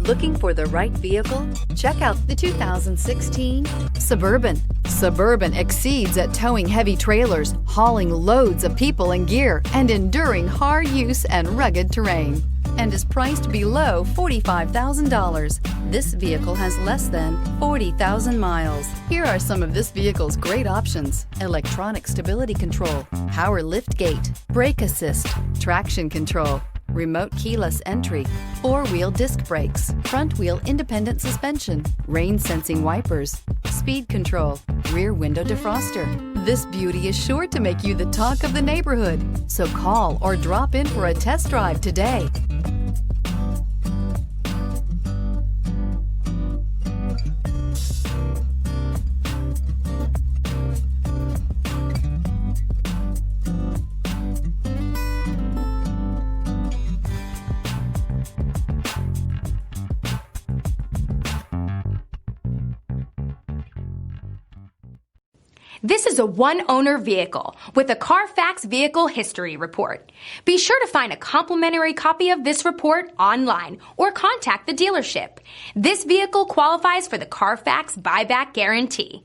Looking for the right vehicle? Check out the 2016 Suburban. Suburban exceeds at towing heavy trailers, hauling loads of people and gear, and enduring hard use and rugged terrain, and is priced below $45,000. This vehicle has less than 40,000 miles. Here are some of this vehicle's great options: electronic stability control, power liftgate, brake assist, traction control, remote keyless entry, four-wheel disc brakes, front-wheel independent suspension, rain-sensing wipers, speed control, rear window defroster. This beauty is sure to make you the talk of the neighborhood. So call or drop in for a test drive today. This is a one-owner vehicle with a Carfax Vehicle History Report. Be sure to find a complimentary copy of this report online or contact the dealership. This vehicle qualifies for the Carfax Buyback Guarantee.